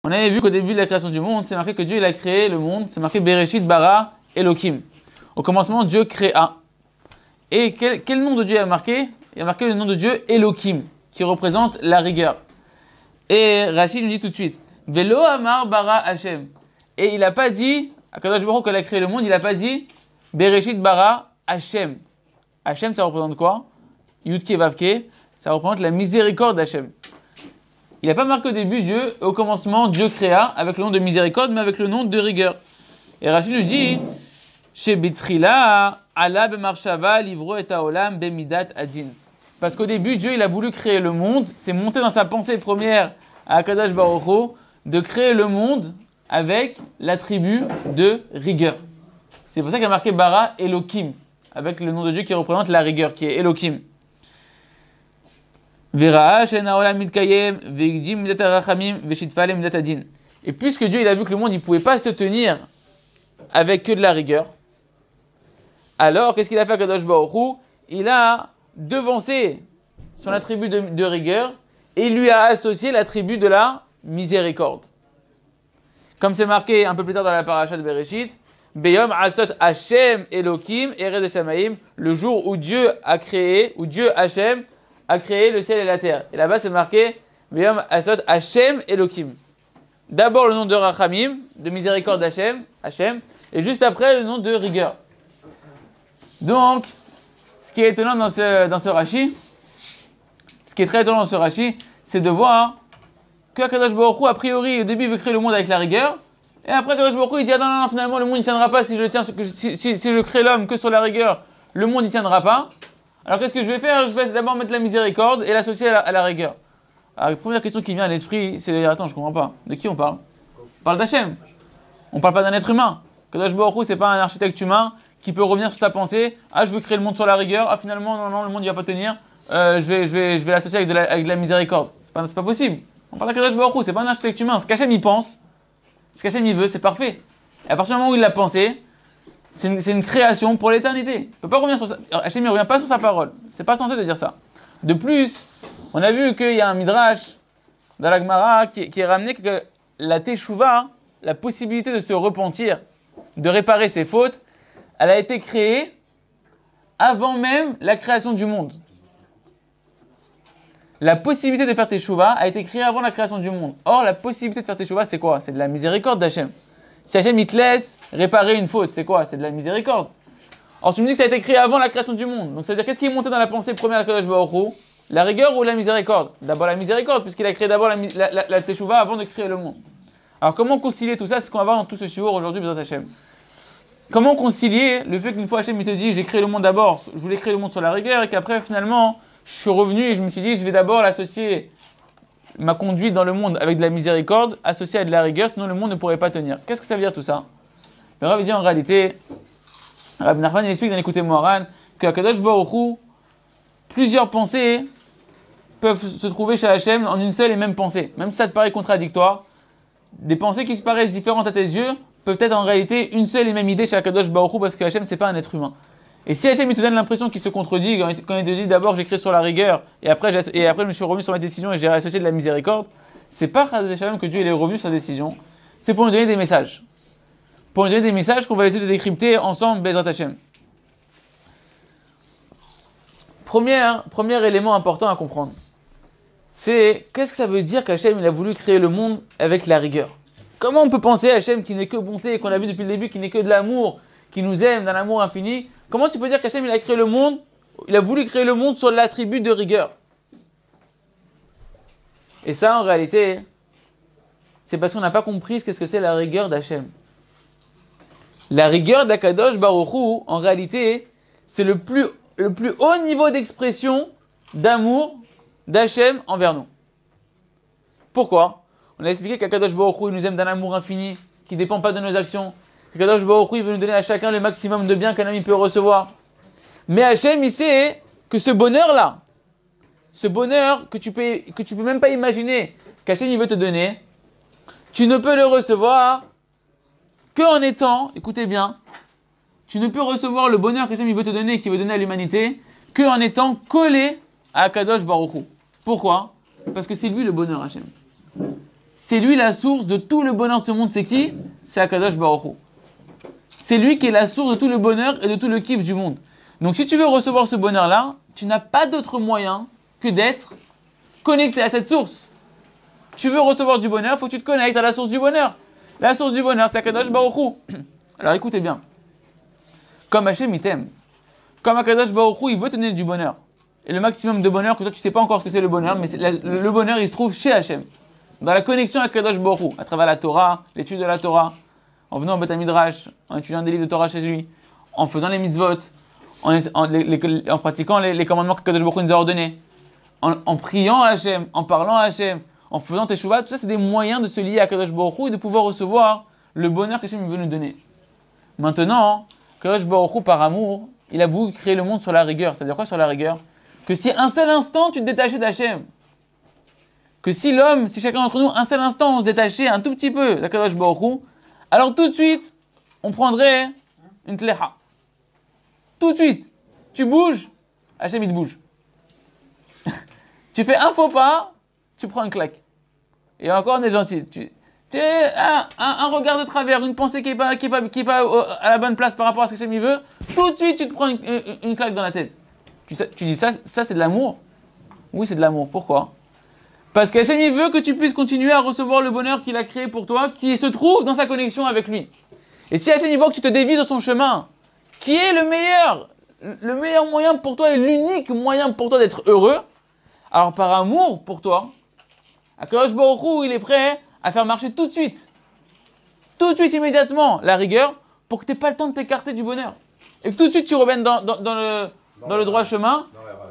On avait vu qu'au début de la création du monde, c'est marqué que Dieu il a créé le monde, c'est marqué Bereshit bara Elohim. Au commencement, Dieu créa. Et quel nom de Dieu il a marqué? Il a marqué le nom de Dieu Elohim, qui représente la rigueur. Et Rachid nous dit tout de suite, Velo Amar bara Hashem. Et il n'a pas dit, Akadosh Baruch Hu, quand il a créé le monde, il n'a pas dit Bereshit bara Hashem. Hashem, ça représente quoi? Yudke Vavke, ça représente la miséricorde d'Hashem. Il n'a pas marqué au début Dieu, au commencement, Dieu créa, avec le nom de miséricorde, mais avec le nom de rigueur. Et Rachid nous dit, Chez Betrila, Allah bemarshava livro et haolam bemidat adin. Parce qu'au début, Dieu, il a voulu créer le monde, c'est monté dans sa pensée première à Akadosh Baruch Hu, de créer le monde avec l'attribut de rigueur. C'est pour ça qu'il a marqué bara Elohim, avec le nom de Dieu qui représente la rigueur, qui est Elohim. Et puisque Dieu il a vu que le monde ne pouvait pas se tenir avec que de la rigueur, alors qu'est-ce qu'il a fait à Kadosh Baruch Hu? Il a devancé son attribut de rigueur et il lui a associé l'attribut de la miséricorde. Comme c'est marqué un peu plus tard dans la paracha de Bereshit, Beyom Asot Hashem Elohim Eretz Shamaim, le jour où Dieu a créé, où Dieu Hashem a créé le ciel et la terre. Et là-bas, c'est marqué Beyom Asot Hashem Elohim. D'abord le nom de Rachamim, de miséricorde d'Hashem, Hashem, et juste après le nom de rigueur. Donc, ce qui est étonnant dans ce Rashi, ce qui est très étonnant dans ce Rashi, c'est de voir que Akadosh Baruch Hu, a priori, au début, il veut créer le monde avec la rigueur, et après Akadosh Baruch Hu, il dit ah non, finalement, le monde ne tiendra pas si je crée l'homme que sur la rigueur, le monde ne tiendra pas. Alors qu'est-ce que je vais faire? Je vais d'abord mettre la miséricorde et l'associer à la rigueur. Alors la première question qui vient à l'esprit, c'est de dire attends, je comprends pas. De qui on parle? On parle d'Hachem. On parle pas d'un être humain. Kadosh Baruch Hu, c'est pas un architecte humain qui peut revenir sur sa pensée. Ah, je veux créer le monde sur la rigueur. Ah, finalement, non, le monde il va pas tenir. Je vais l'associer avec de la miséricorde. C'est pas possible. On parle de Kadosh Baruch Hu, c'est pas un architecte humain. Ce qu'Hachem il pense, ce qu'Hachem il veut, c'est parfait. Et à partir du moment où il l'a pensé, c'est une création pour l'éternité. Il peut pas revenir sur ça. Hachem ne revient pas sur sa parole. C'est pas censé de dire ça. De plus, on a vu qu'il y a un midrash dans la Gemara qui est ramené que la teshuva, la possibilité de se repentir, de réparer ses fautes, elle a été créée avant même la création du monde. La possibilité de faire teshuva a été créée avant la création du monde. Or, la possibilité de faire teshuva, c'est quoi? C'est de la miséricorde d'Hachem. Si Hachem il te laisse réparer une faute, c'est quoi? C'est de la miséricorde. Or tu me dis que ça a été créé avant la création du monde. Donc ça veut dire qu'est-ce qui est monté dans la pensée première de Kadosh Baruch Hu? La rigueur ou la miséricorde? D'abord la miséricorde, puisqu'il a créé d'abord la teshuva avant de créer le monde. Alors comment concilier tout ça? C'est ce qu'on va voir dans tout ce shiur aujourd'hui, Bezrat Hachem. Comment concilier le fait qu'une fois Hachem il te dit j'ai créé le monde d'abord, je voulais créer le monde sur la rigueur, et qu'après finalement je suis revenu et je me suis dit je vais d'abord l'associer ma conduite dans le monde avec de la miséricorde associée à de la rigueur, sinon le monde ne pourrait pas tenir. Qu'est-ce que ça veut dire tout ça? Le Rav dit en réalité, Rabbi Nachman il explique dans l'écouté Moharan que Kadosh Baruch Hu, plusieurs pensées peuvent se trouver chez Hachem en une seule et même pensée. Même si ça te paraît contradictoire, des pensées qui se paraissent différentes à tes yeux peuvent être en réalité une seule et même idée chez Kadosh Baruch Hu parce que Hachem c'est pas un être humain. Et si Hachem il te donne l'impression qu'il se contredit, quand il te dit d'abord j'ai créé sur la rigueur et après je me suis revenu sur ma décision et j'ai associé de la miséricorde, c'est pas que Dieu il est revenu sur sa décision, c'est pour nous donner des messages. Pour nous donner des messages qu'on va essayer de décrypter ensemble, Bezrat Hachem. Premier élément important à comprendre, c'est qu'est-ce que ça veut dire qu'Hachem il a voulu créer le monde avec la rigueur? Comment on peut penser à Hachem qui n'est que bonté et qu'on a vu depuis le début qui n'est que de l'amour, qui nous aime d'un amour infini? Comment tu peux dire qu'Hachem il a créé le monde, il a voulu créer le monde sur l'attribut de rigueur? Et ça en réalité, c'est parce qu'on n'a pas compris qu'est-ce que c'est la rigueur d'Hachem. La rigueur d'Akadosh Baruch Hu, en réalité, c'est le plus haut niveau d'expression d'amour d'Hachem envers nous. Pourquoi? On a expliqué qu'Akadosh Baruch Hu, il nous aime d'un amour infini, qui ne dépend pas de nos actions. Qu'Akadosh Baruch Hu, il veut nous donner à chacun le maximum de bien qu'un homme peut recevoir. Mais Hachem, il sait que ce bonheur-là, ce bonheur que tu peux même pas imaginer qu'Hachem, il veut te donner, tu ne peux le recevoir qu'en étant, écoutez bien, tu ne peux recevoir le bonheur qu'Hachem, il veut te donner, qu'il veut donner à l'humanité, qu'en étant collé à Akadosh Baruch Hu. Pourquoi? Parce que c'est lui le bonheur, Hachem. c'est lui la source de tout le bonheur de ce monde. C'est qui? C'est Akadosh Baruch Hu. C'est lui qui est la source de tout le bonheur et de tout le kiff du monde. Donc si tu veux recevoir ce bonheur-là, tu n'as pas d'autre moyen que d'être connecté à cette source. Tu veux recevoir du bonheur, il faut que tu te connectes à la source du bonheur. La source du bonheur, c'est Akadosh Baruch Hu. Alors écoutez bien. Comme Hachem, il t'aime. Comme Akadosh Baruch Hu, il veut te donner du bonheur. Et le maximum de bonheur, que toi tu ne sais pas encore ce que c'est le bonheur, mais le bonheur, il se trouve chez Hachem. Dans la connexion avec Akadosh Baruch Hu, à travers la Torah, l'étude de la Torah, en venant au Beth Midrash, en étudiant des livres de Torah chez lui, en faisant les mitzvot, en pratiquant les commandements que Akadosh Baruch Hu nous a ordonnés, en priant à Hachem, en parlant à Hachem, en faisant teshuvah, tout ça c'est des moyens de se lier à Akadosh Baruch Hu et de pouvoir recevoir le bonheur qu'Hachem veut nous donner. Maintenant, Akadosh Baruch Hu, par amour, il a voulu créer le monde sur la rigueur. Ça veut dire quoi sur la rigueur? Que si un seul instant tu te détachais d'Hachem, que si chacun d'entre nous, un seul instant, on se détachait un tout petit peu d'Akadosh Baruch Hu, alors tout de suite, on prendrait une tlecha. Tout de suite, tu bouges, Hachem il te bouge. Tu fais un faux pas, tu prends une claque. Et encore on est gentil. Un regard de travers, une pensée qui est pas à la bonne place par rapport à ce que Hachem il veut, tout de suite tu te prends une claque dans la tête. Tu dis ça c'est de l'amour? Oui, c'est de l'amour. Pourquoi? Parce qu'Hachem il veut que tu puisses continuer à recevoir le bonheur qu'il a créé pour toi, qui se trouve dans sa connexion avec lui. Et si Hachem il veut que tu te dévies de son chemin, qui est le meilleur moyen pour toi et l'unique moyen pour toi d'être heureux, alors par amour pour toi, Akadosh Baruch Hu, il est prêt à faire marcher tout de suite, immédiatement, la rigueur, pour que tu n'aies pas le temps de t'écarter du bonheur. Et que tout de suite tu reviennes dans le droit chemin,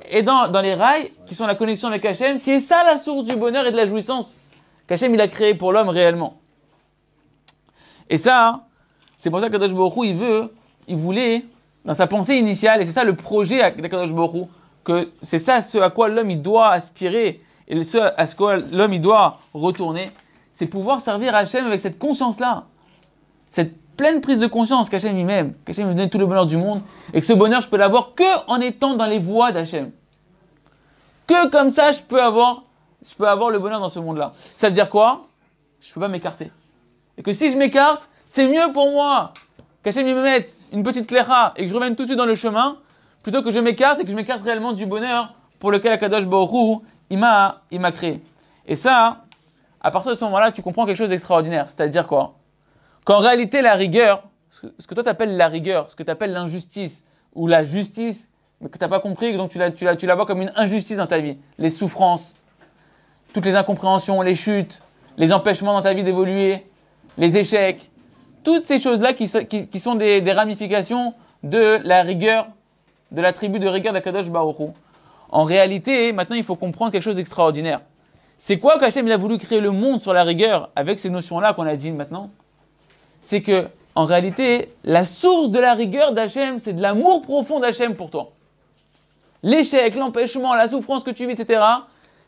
et dans les rails, qui sont la connexion avec Hachem, qui est ça la source du bonheur et de la jouissance qu'Hachem il a créé pour l'homme réellement. Et ça, c'est pour ça qu'Akadosh Baruch Hu, il voulait, dans sa pensée initiale, et c'est ça le projet d'Akadosh Baruch Hu, que c'est ça ce à quoi l'homme il doit aspirer, et ce à quoi l'homme il doit retourner, c'est pouvoir servir Hachem avec cette conscience-là, cette pleine prise de conscience qu'Hachem il m'aime, qu'Hachem me donne tout le bonheur du monde, et que ce bonheur je peux l'avoir que en étant dans les voies d'Hachem. Que comme ça je peux avoir le bonheur dans ce monde-là. Ça veut dire quoi? Je ne peux pas m'écarter. Et que si je m'écarte, c'est mieux pour moi qu'Hachem me mette une petite cléra et que je revienne tout de suite dans le chemin, plutôt que je m'écarte et que je m'écarte réellement du bonheur pour lequel Akadosh Baruch Hu, il m'a créé. Et ça, à partir de ce moment-là, tu comprends quelque chose d'extraordinaire. C'est-à-dire quoi? Qu'en réalité, la rigueur, ce que toi tu appelles la rigueur, ce que tu appelles l'injustice, ou la justice, mais que tu n'as pas compris, donc tu la vois comme une injustice dans ta vie. Les souffrances, toutes les incompréhensions, les chutes, les empêchements dans ta vie d'évoluer, les échecs, toutes ces choses-là qui sont des ramifications de la rigueur, de l'attribut de rigueur d'Akadosh Baruch Hu. En réalité, maintenant, il faut comprendre quelque chose d'extraordinaire. C'est quoi qu'Hachem il a voulu créer le monde sur la rigueur avec ces notions-là qu'on a dit maintenant? C'est que, en réalité, la source de la rigueur d'Hachem, c'est de l'amour profond d'Hachem pour toi. L'échec, l'empêchement, la souffrance que tu vis, etc.,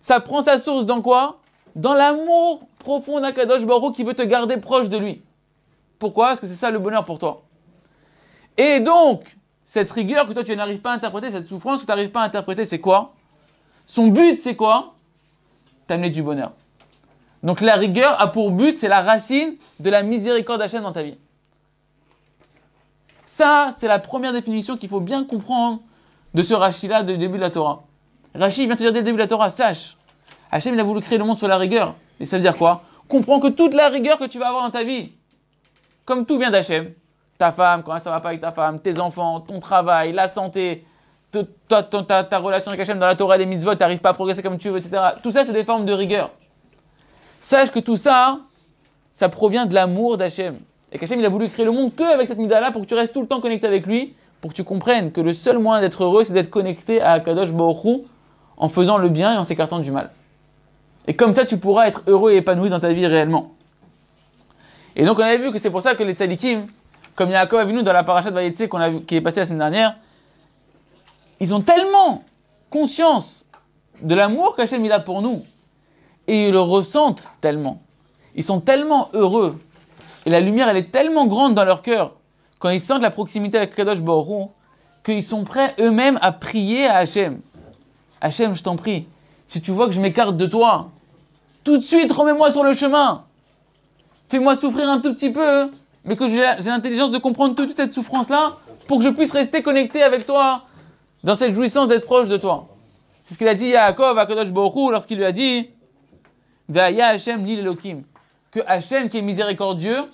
ça prend sa source dans quoi? Dans l'amour profond d'Akadosh Baruch Hu qui veut te garder proche de lui. Pourquoi? Parce que c'est ça le bonheur pour toi. Et donc, cette rigueur que toi tu n'arrives pas à interpréter, cette souffrance que tu n'arrives pas à interpréter, c'est quoi? Son but, c'est quoi? T'amener du bonheur. Donc la rigueur a pour but, c'est la racine de la miséricorde d'Hachem dans ta vie. Ça, c'est la première définition qu'il faut bien comprendre de ce Rashi-là du début de la Torah. Rashi vient te dire dès le début de la Torah, sache, Hachem il a voulu créer le monde sur la rigueur. Et ça veut dire quoi? Comprends que toute la rigueur que tu vas avoir dans ta vie, comme tout vient d'Hachem, ta femme, quand ça ne va pas avec ta femme, tes enfants, ton travail, la santé, ta relation avec Hachem dans la Torah, les mitzvot, tu n'arrives pas à progresser comme tu veux, etc. Tout ça, c'est des formes de rigueur. Sache que tout ça, ça provient de l'amour d'Hachem. Et qu'Hachem, il a voulu créer le monde qu'avec cette midah-là pour que tu restes tout le temps connecté avec lui, pour que tu comprennes que le seul moyen d'être heureux, c'est d'être connecté à Akadosh Baruch Hu en faisant le bien et en s'écartant du mal. Et comme ça, tu pourras être heureux et épanoui dans ta vie réellement. Et donc, on avait vu que c'est pour ça que les tzadikim, comme Yaakov Avinu dans la parashat Vayetze qui est passée la semaine dernière, ils ont tellement conscience de l'amour qu'Hachem il a pour nous. Et ils le ressentent tellement. Ils sont tellement heureux. Et la lumière, elle est tellement grande dans leur cœur, quand ils sentent la proximité avec Kadosh Baruch Hu, qu'ils sont prêts eux-mêmes à prier à Hachem. Hachem, je t'en prie, si tu vois que je m'écarte de toi, Tout de suite, remets-moi sur le chemin. Fais-moi souffrir un tout petit peu, mais que j'ai l'intelligence de comprendre toute cette souffrance-là pour que je puisse rester connecté avec toi dans cette jouissance d'être proche de toi. C'est ce qu'il a dit à Yaakov, à Kadosh Baruch Hu, lorsqu'il lui a dit Ve'aya Hashem li Elohim, que Hashem, qui est miséricordieux,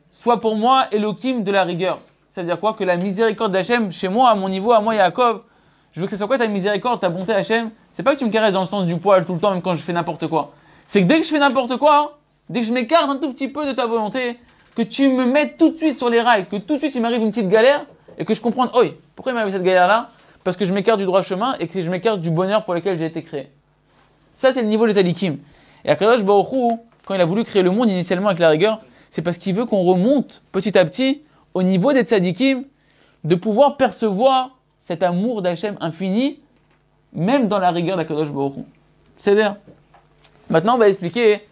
soit pour moi Elohim de la rigueur. Ça veut dire quoi? Que la miséricorde d'Hachem, chez moi, à mon niveau, à moi, Yaakov, je veux que ce soit quoi ta miséricorde, ta bonté Hachem? C'est pas que tu me caresses dans le sens du poil tout le temps, même quand je fais n'importe quoi. C'est que dès que je fais n'importe quoi, dès que je m'écarte un tout petit peu de ta volonté, que tu me mettes tout de suite sur les rails, que tout de suite il m'arrive une petite galère, et que je comprenne, oi, pourquoi il m'arrive cette galère-là? Parce que je m'écarte du droit chemin et que je m'écarte du bonheur pour lequel j'ai été créé. Ça, c'est le niveau des Talikim. Et Akadosh Baruch Hu, quand il a voulu créer le monde initialement avec la rigueur, c'est parce qu'il veut qu'on remonte petit à petit au niveau des tzadikim, de pouvoir percevoir cet amour d'Hachem infini, même dans la rigueur d'Akadosh Baruch Hu. C'est-à-dire, maintenant on va expliquer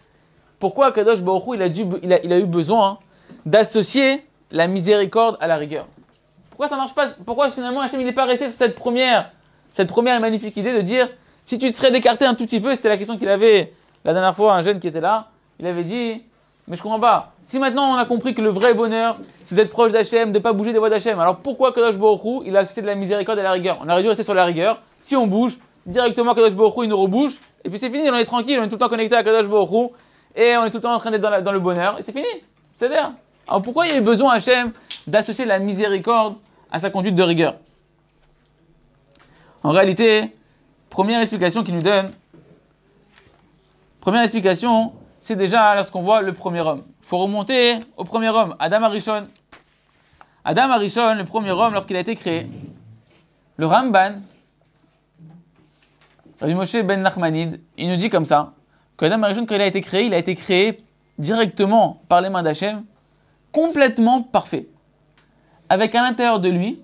pourquoi Akadosh Baruch Hu il a eu besoin d'associer la miséricorde à la rigueur. Pourquoi ça marche pas? Pourquoi finalement Hachem il n'est pas resté sur cette première et magnifique idée de dire si tu te serais écarté un tout petit peu, c'était la question qu'il avait la dernière fois, un jeune qui était là, il avait dit mais je comprends pas. Si maintenant on a compris que le vrai bonheur, c'est d'être proche d'Hachem, de ne pas bouger des voies d'Hachem, alors pourquoi Kadosh Baruch Hu, il a associé de la miséricorde à la rigueur? On aurait dû rester sur la rigueur. Si on bouge, directement Kadosh Baruch Hu, il nous rebouge, et puis c'est fini, on est tranquille, on est tout le temps connecté à Kadosh Baruch Hu, et on est tout le temps en train d'être dans le bonheur, et c'est fini. C'est-à-dire, alors pourquoi il y a eu besoin Hachem d'associer la miséricorde à sa conduite de rigueur? En réalité, première explication qu'il nous donne, c'est déjà lorsqu'on voit le premier homme. Il faut remonter au premier homme, Adam Arishon. Adam Arishon, le premier homme, lorsqu'il a été créé, le Ramban, Rabbi Moshe ben Nachmanide, il nous dit comme ça, que Adam Arishon, quand il a été créé directement par les mains d'Hachem, complètement parfait, avec à l'intérieur de lui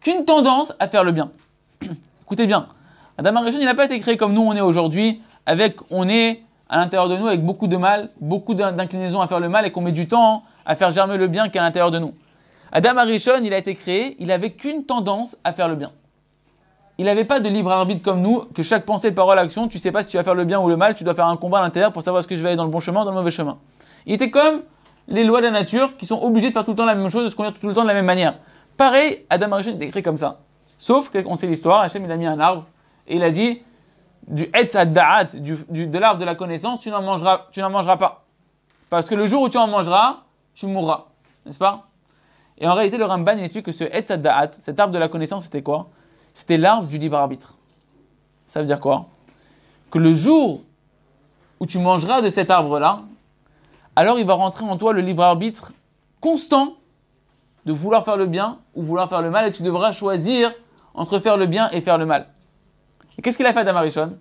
qu'une tendance à faire le bien. Écoutez bien, Adam Arishon, il n'a pas été créé comme nous on est aujourd'hui, on est à l'intérieur de nous avec beaucoup de mal, beaucoup d'inclinaison à faire le mal et qu'on met du temps à faire germer le bien qui est à l'intérieur de nous. Adam Arishon, il a été créé, il n'avait qu'une tendance à faire le bien. Il n'avait pas de libre arbitre comme nous, que chaque pensée, parole, action, tu ne sais pas si tu vas faire le bien ou le mal, tu dois faire un combat à l'intérieur pour savoir est-ce que je vais aller dans le bon chemin ou dans le mauvais chemin. Il était comme les lois de la nature qui sont obligées de faire tout le temps la même chose, de se conduire tout le temps de la même manière. Pareil, Adam Arishon était créé comme ça. Sauf qu'on sait l'histoire, Hachem il a mis un arbre et il a dit du Etz ad-Da'at, de l'arbre de la connaissance, tu n'en mangeras pas. Parce que le jour où tu en mangeras, tu mourras. N'est-ce pas? Et en réalité, le Ramban il explique que ce Etz ad-Da'at, cet arbre de la connaissance, c'était quoi? C'était l'arbre du libre arbitre. Ça veut dire quoi? Que le jour où tu mangeras de cet arbre-là, alors il va rentrer en toi le libre arbitre constant de vouloir faire le bien ou vouloir faire le mal, et tu devras choisir entre faire le bien et faire le mal. Et qu'est-ce qu'il a fait Adam Arishon?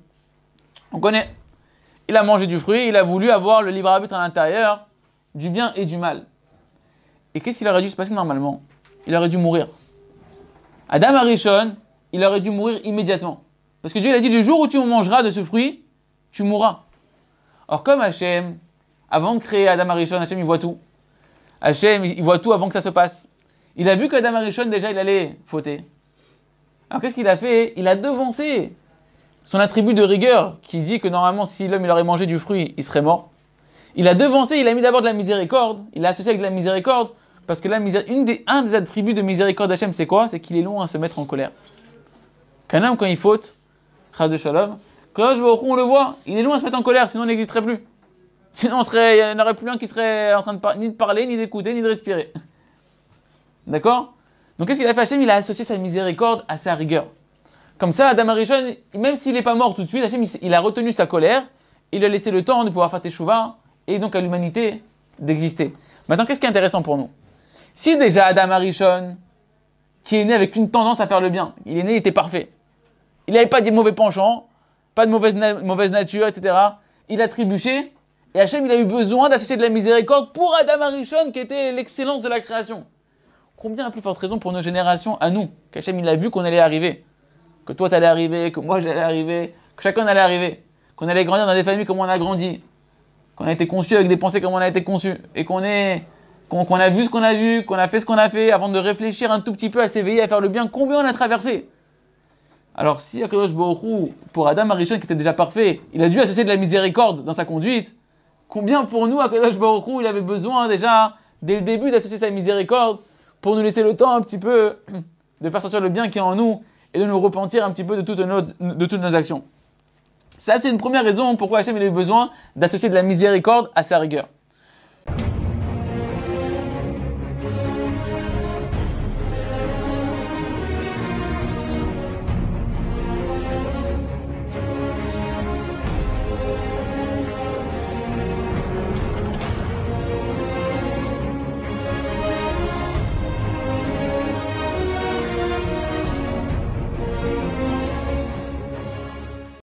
On connaît. Il a mangé du fruit, il a voulu avoir le libre arbitre à l'intérieur du bien et du mal. Et qu'est-ce qu'il aurait dû se passer normalement? Il aurait dû mourir. Adam Arishon, il aurait dû mourir immédiatement. Parce que Dieu il a dit, le jour où tu mangeras de ce fruit, tu mourras. Or comme Hachem, avant de créer Adam Arishon, Hachem il voit tout. Hachem il voit tout avant que ça se passe. Il a vu qu'Adam Arishon déjà il allait fauter. Alors qu'est-ce qu'il a fait? Il a devancé son attribut de rigueur qui dit que normalement si l'homme il aurait mangé du fruit, il serait mort. Il a devancé, il a mis d'abord de la miséricorde, il a associé avec de la miséricorde, parce que un des attributs de miséricorde d'Hachem c'est quoi? C'est qu'il est long à se mettre en colère. Qu'un homme quand il faute, Chas de Shalom, quand on le voit, il est long à se mettre en colère, sinon il n'existerait plus. Sinon il n'y en aurait plus un qui serait en train de ni de parler, ni d'écouter, ni de respirer. D'accord? Donc qu'est-ce qu'il a fait Hachem? Il a associé sa miséricorde à sa rigueur. Comme ça, Adam Arishon, même s'il n'est pas mort tout de suite, Hachem il a retenu sa colère, il a laissé le temps de pouvoir faire teshuva, et donc à l'humanité d'exister. Maintenant, qu'est-ce qui est intéressant pour nous? Si déjà Adam Arishon, qui est né avec une tendance à faire le bien, il est né, il était parfait. Il n'avait pas de mauvais penchants, pas de mauvaise nature, etc. Il a trébuché, et Hachem il a eu besoin d'associer de la miséricorde pour Adam Arishon, qui était l'excellence de la création. Combien à plus forte raison pour nos générations à nous, qu'Hachem il a vu qu'on allait arriver, que toi t'allais arriver, que moi j'allais arriver, que chacun allait arriver, qu'on allait grandir dans des familles comme on a grandi, qu'on a été conçu avec des pensées comme on a été conçu, et qu'on a vu ce qu'on a vu, qu'on a fait ce qu'on a fait, avant de réfléchir un tout petit peu, à s'éveiller, à faire le bien, combien on a traversé. Alors si Akadosh Baruch Hu, pour Adam Arishon qui était déjà parfait, il a dû associer de la miséricorde dans sa conduite, combien pour nous Akadosh Baruch Hu, il avait besoin déjà, dès le début, d'associer sa miséricorde pour nous laisser le temps un petit peu de faire sortir le bien qui est en nous et de nous repentir un petit peu de toutes nos actions. Ça, c'est une première raison pourquoi Hachem il a eu besoin d'associer de la miséricorde à sa rigueur.